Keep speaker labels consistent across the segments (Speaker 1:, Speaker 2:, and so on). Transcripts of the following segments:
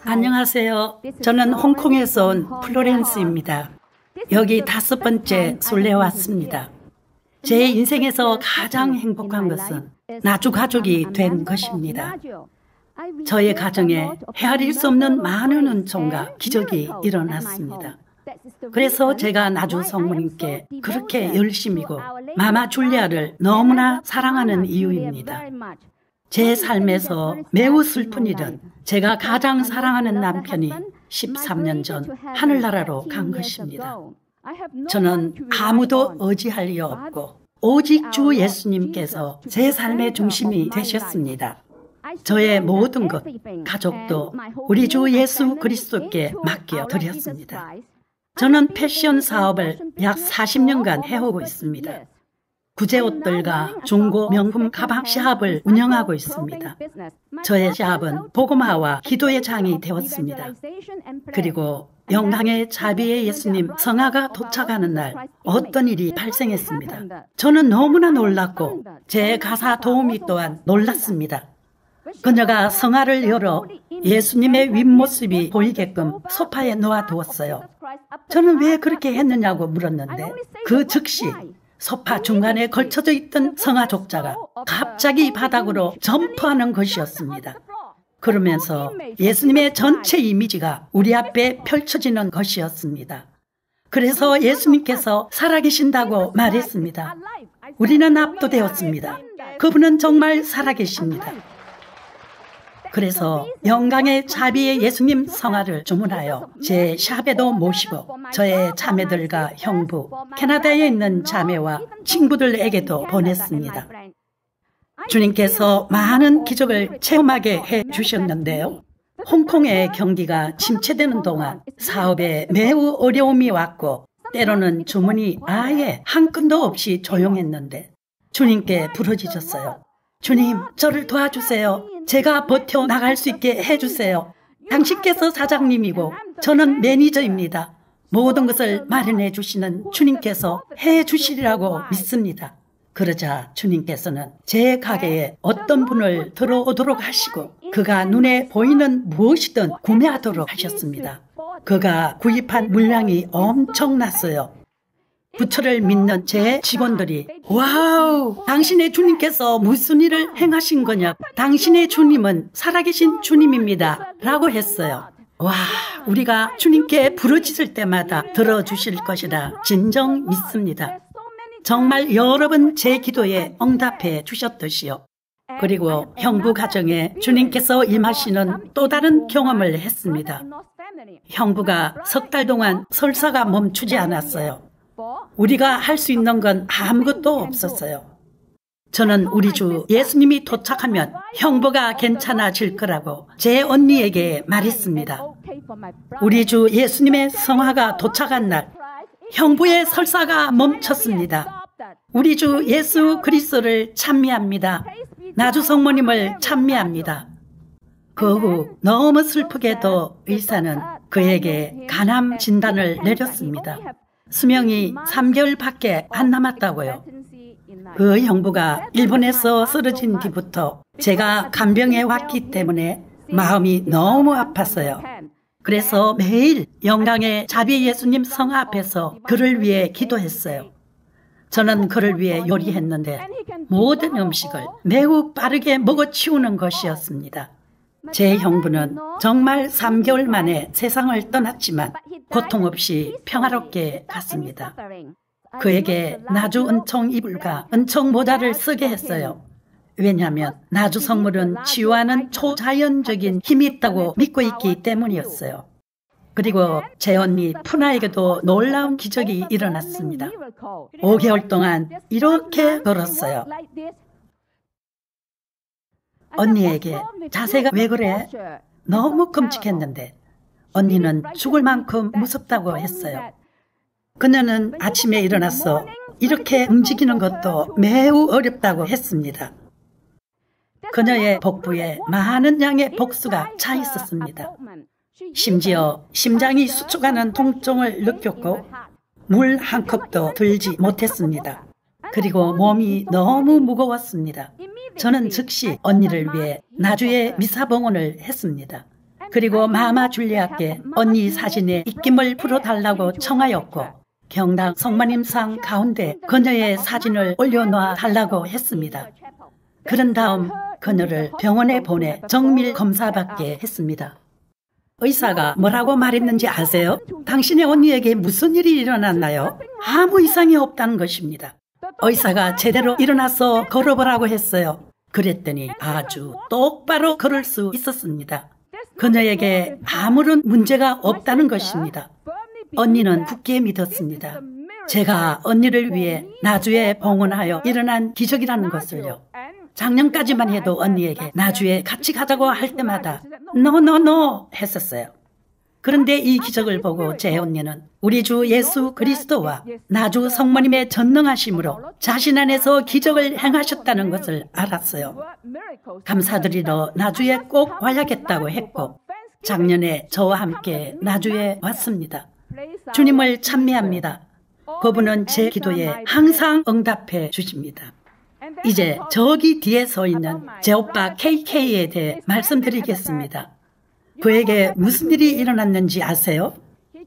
Speaker 1: 안녕하세요. 저는 홍콩에서 온 플로렌스입니다. 여기 5번째 순례 왔습니다. 제 인생에서 가장 행복한 것은 나주 가족이 된 것입니다. 저의 가정에 헤아릴 수 없는 많은 은총과 기적이 일어났습니다. 그래서 제가 나주 성모님께 그렇게 열심이고 마마 줄리아를 너무나 사랑하는 이유입니다. 제 삶에서 매우 슬픈 일은 제가 가장 사랑하는 남편이 13년 전 하늘나라로 간 것입니다. 저는 아무도 의지할 리 없고 오직 주 예수님께서 제 삶의 중심이 되셨습니다. 저의 모든 것, 가족도 우리 주 예수 그리스도께 맡겨 드렸습니다. 저는 패션 사업을 약 40년간 해오고 있습니다. 구제옷들과 중고 명품 가방 시합을 운영하고 있습니다. 저의 시합은 복음화와 기도의 장이 되었습니다. 그리고 영광의 자비의 예수님 성화가 도착하는 날 어떤 일이 발생했습니다. 저는 너무나 놀랐고 제 가사 도우미 또한 놀랐습니다. 그녀가 성화를 열어 예수님의 윗모습이 보이게끔 소파에 놓아두었어요. 저는 왜 그렇게 했느냐고 물었는데 그 즉시 소파 중간에 걸쳐져 있던 성화 족자가 갑자기 바닥으로 점프하는 것이었습니다. 그러면서 예수님의 전체 이미지가 우리 앞에 펼쳐지는 것이었습니다. 그래서 예수님께서 살아계신다고 말했습니다. 우리는 압도되었습니다. 그분은 정말 살아계십니다. 그래서 영광의 자비의 예수님 성화를 주문하여 제 샵에도 모시고 저의 자매들과 형부, 캐나다에 있는 자매와 친구들에게도 보냈습니다. 주님께서 많은 기적을 체험하게 해주셨는데요. 홍콩의 경기가 침체되는 동안 사업에 매우 어려움이 왔고 때로는 주문이 아예 한 끈도 없이 조용했는데 주님께 부르짖었어요. 주님, 저를 도와주세요. 제가 버텨나갈 수 있게 해주세요. 당신께서 사장님이고 저는 매니저입니다. 모든 것을 마련해 주시는 주님께서 해주시리라고 믿습니다. 그러자 주님께서는 제 가게에 어떤 분을 들어오도록 하시고 그가 눈에 보이는 무엇이든 구매하도록 하셨습니다. 그가 구입한 물량이 엄청났어요. 부처를 믿는 제 직원들이 와우, 당신의 주님께서 무슨 일을 행하신 거냐, 당신의 주님은 살아계신 주님입니다 라고 했어요. 와, 우리가 주님께 부르짖을 때마다 들어주실 것이라 진정 믿습니다. 정말 여러 번 제 기도에 응답해 주셨듯이요. 그리고 형부 가정에 주님께서 임하시는 또 다른 경험을 했습니다. 형부가 3달 동안 설사가 멈추지 않았어요. 우리가 할 수 있는 건 아무것도 없었어요. 저는 우리 주 예수님이 도착하면 형부가 괜찮아질 거라고 제 언니에게 말했습니다. 우리 주 예수님의 성화가 도착한 날 형부의 설사가 멈췄습니다. 우리 주 예수 그리스도를 찬미합니다. 나주 성모님을 찬미합니다. 그 후 너무 슬프게도 의사는 그에게 간암 진단을 내렸습니다. 수명이 3개월밖에 안 남았다고요. 그 형부가 일본에서 쓰러진 뒤부터 제가 간병해 왔기 때문에 마음이 너무 아팠어요. 그래서 매일 영광의 자비 예수님 성화 앞에서 그를 위해 기도했어요. 저는 그를 위해 요리했는데 모든 음식을 매우 빠르게 먹어치우는 것이었습니다. 제 형부는 정말 3개월 만에 세상을 떠났지만 고통 없이 평화롭게 갔습니다. 그에게 나주 은총 이불과 은총 모자를 쓰게 했어요. 왜냐하면 나주 성물은 치유하는 초자연적인 힘이 있다고 믿고 있기 때문이었어요. 그리고 제 언니 푸나에게도 놀라운 기적이 일어났습니다. 5개월 동안 이렇게 걸었어요. 언니에게 자세가 왜 그래? 너무 끔찍했는데 언니는 죽을 만큼 무섭다고 했어요. 그녀는 아침에 일어나서 이렇게 움직이는 것도 매우 어렵다고 했습니다. 그녀의 복부에 많은 양의 복수가 차 있었습니다. 심지어 심장이 수축하는 통증을 느꼈고 물 한 컵도 들지 못했습니다. 그리고 몸이 너무 무거웠습니다. 저는 즉시 언니를 위해 나주에 미사봉헌을 했습니다. 그리고 마마 줄리아께 언니 사진에 입김을 풀어달라고 청하였고 경당 성모님상 가운데 그녀의 사진을 올려놓아 달라고 했습니다. 그런 다음 그녀를 병원에 보내 정밀 검사받게 했습니다. 의사가 뭐라고 말했는지 아세요? 당신의 언니에게 무슨 일이 일어났나요? 아무 이상이 없다는 것입니다. 의사가 제대로 일어나서 걸어보라고 했어요. 그랬더니 아주 똑바로 걸을 수 있었습니다. 그녀에게 아무런 문제가 없다는 것입니다. 언니는 굳게 믿었습니다. 제가 언니를 위해 나주에 봉헌하여 일어난 기적이라는 것을요. 작년까지만 해도 언니에게 나주에 같이 가자고 할 때마다 노 했었어요. 그런데 이 기적을 보고 제 언니는 우리 주 예수 그리스도와 나주 성모님의 전능하심으로 자신 안에서 기적을 행하셨다는 것을 알았어요. 감사드리러 나주에 꼭 와야겠다고 했고 작년에 저와 함께 나주에 왔습니다. 주님을 찬미합니다. 그분은 제 기도에 항상 응답해 주십니다. 이제 저기 뒤에 서 있는 제 오빠 KK에 대해 말씀드리겠습니다. 그에게 무슨 일이 일어났는지 아세요?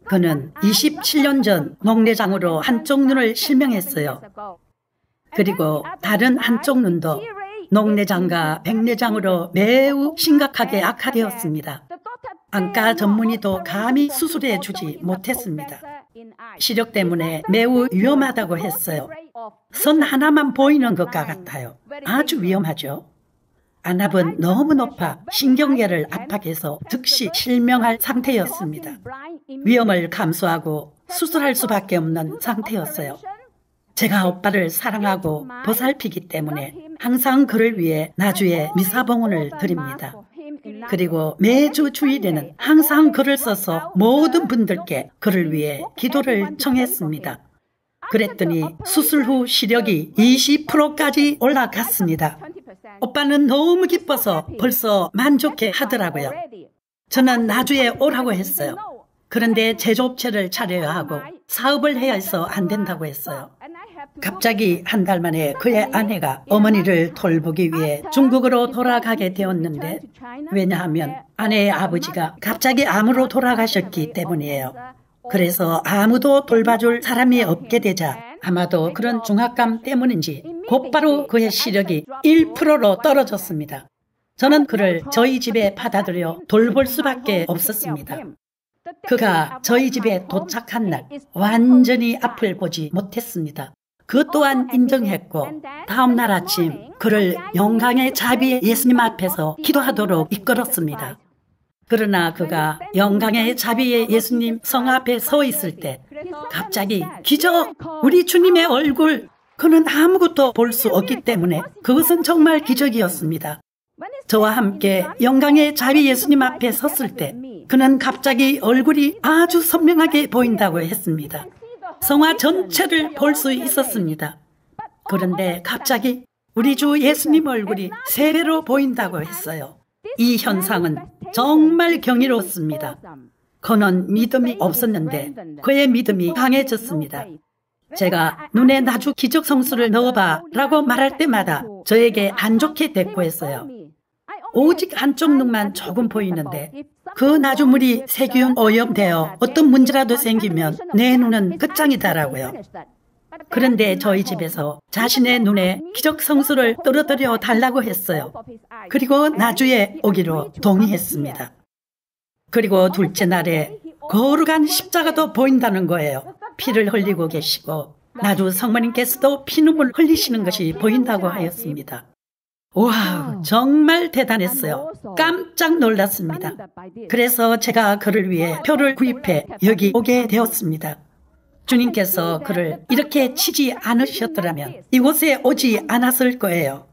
Speaker 1: 그는 27년 전 녹내장으로 한쪽 눈을 실명했어요. 그리고 다른 한쪽 눈도 녹내장과 백내장으로 매우 심각하게 악화되었습니다. 안과 전문의도 감히 수술해 주지 못했습니다. 시력 때문에 매우 위험하다고 했어요. 선 하나만 보이는 것과 같아요. 아주 위험하죠. 안압은 너무 높아 신경계를 압박해서 즉시 실명할 상태였습니다. 위험을 감수하고 수술할 수밖에 없는 상태였어요. 제가 오빠를 사랑하고 보살피기 때문에 항상 그를 위해 나주에 미사봉헌을 드립니다. 그리고 매주 주일에는 항상 글을 써서 모든 분들께 그를 위해 기도를 청했습니다. 그랬더니 수술 후 시력이 20%까지 올라갔습니다. 오빠는 너무 기뻐서 벌써 만족해 하더라고요. 저는 나주에 오라고 했어요. 그런데 제조업체를 차려야 하고 사업을 해야 해서 안 된다고 했어요. 갑자기 한 달 만에 그의 아내가 어머니를 돌보기 위해 중국으로 돌아가게 되었는데 왜냐하면 아내의 아버지가 갑자기 암으로 돌아가셨기 때문이에요. 그래서 아무도 돌봐줄 사람이 없게 되자 아마도 그런 중압감 때문인지 곧바로 그의 시력이 1%로 떨어졌습니다. 저는 그를 저희 집에 받아들여 돌볼 수밖에 없었습니다. 그가 저희 집에 도착한 날 완전히 앞을 보지 못했습니다. 그 또한 인정했고 다음 날 아침 그를 영광의 자비의 예수님 앞에서 기도하도록 이끌었습니다. 그러나 그가 영광의 자비의 예수님 성 앞에 서 있을 때 갑자기 기적! 우리 주님의 얼굴! 그는 아무것도 볼 수 없기 때문에 그것은 정말 기적이었습니다. 저와 함께 영광의 자비 예수님 앞에 섰을 때 그는 갑자기 얼굴이 아주 선명하게 보인다고 했습니다. 성화 전체를 볼 수 있었습니다. 그런데 갑자기 우리 주 예수님 얼굴이 3배로 보인다고 했어요. 이 현상은 정말 경이로웠습니다. 그는 믿음이 없었는데 그의 믿음이 강해졌습니다. 제가 눈에 나주 기적 성수를 넣어봐 라고 말할 때마다 저에게 안 좋게 대꾸했어요. 오직 한쪽 눈만 조금 보이는데 그 나주물이 세균 오염되어 어떤 문제라도 생기면 내 눈은 끝장이다라고요. 그런데 저희 집에서 자신의 눈에 기적 성수를 떨어뜨려 달라고 했어요. 그리고 나주에 오기로 동의했습니다. 그리고 둘째 날에 거룩한 십자가도 보인다는 거예요. 피를 흘리고 계시고 나주 성모님께서도 피눈물 흘리시는 것이 보인다고 하였습니다. 와우, 정말 대단했어요. 깜짝 놀랐습니다. 그래서 제가 그를 위해 표를 구입해 여기 오게 되었습니다. 주님께서 그를 이렇게 치지 않으셨더라면 이곳에 오지 않았을 거예요.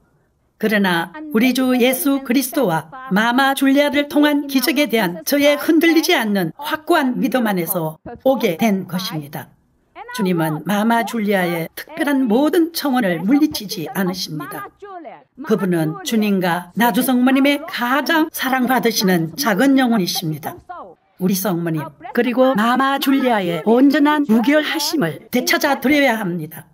Speaker 1: 그러나 우리 주 예수 그리스도와 마마 줄리아를 통한 기적에 대한 저의 흔들리지 않는 확고한 믿음 안에서 오게 된 것입니다. 주님은 마마 줄리아의 특별한 모든 청혼을 물리치지 않으십니다. 그분은 주님과 나주 성모님의 가장 사랑받으시는 작은 영혼이십니다. 우리 성모님 그리고 마마 줄리아의 온전한 무결하심을 되찾아 드려야 합니다.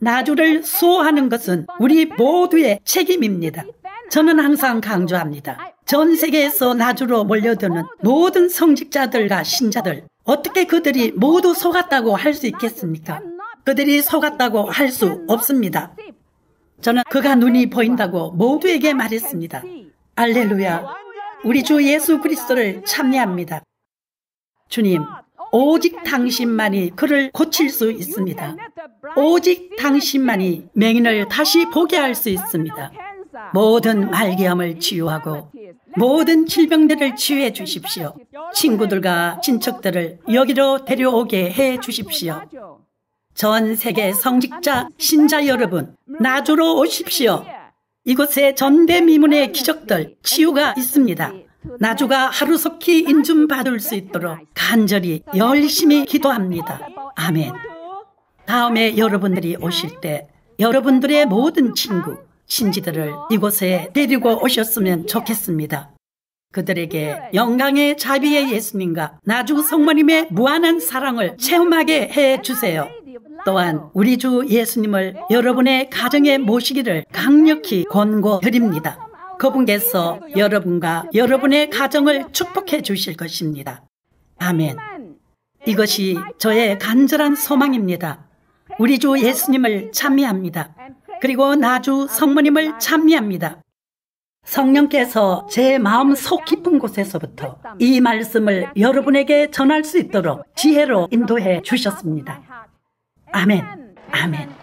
Speaker 1: 나주를 수호하는 것은 우리 모두의 책임입니다. 저는 항상 강조합니다. 전 세계에서 나주로 몰려드는 모든 성직자들과 신자들, 어떻게 그들이 모두 속았다고 할 수 있겠습니까? 그들이 속았다고 할 수 없습니다. 저는 그가 눈이 보인다고 모두에게 말했습니다. 할렐루야. 우리 주 예수 그리스도를 찬미합니다. 주님, 오직 당신만이 그를 고칠 수 있습니다. 오직 당신만이 맹인을 다시 보게 할 수 있습니다. 모든 말기암을 치유하고 모든 질병들을 치유해 주십시오. 친구들과 친척들을 여기로 데려오게 해 주십시오. 전 세계 성직자, 신자 여러분, 나주로 오십시오. 이곳에 전대미문의 기적들, 치유가 있습니다. 나주가 하루속히 인준받을 수 있도록 간절히 열심히 기도합니다. 아멘. 다음에 여러분들이 오실 때 여러분들의 모든 친구, 친지들을 이곳에 데리고 오셨으면 좋겠습니다. 그들에게 영광의 자비의 예수님과 나주 성모님의 무한한 사랑을 체험하게 해주세요. 또한 우리 주 예수님을 여러분의 가정에 모시기를 강력히 권고드립니다. 그분께서 여러분과 여러분의 가정을 축복해 주실 것입니다. 아멘. 이것이 저의 간절한 소망입니다. 우리 주 예수님을 찬미합니다. 그리고 나주 성모님을 찬미합니다. 성령께서 제 마음 속 깊은 곳에서부터 이 말씀을 여러분에게 전할 수 있도록 지혜로 인도해 주셨습니다. 아멘. 아멘.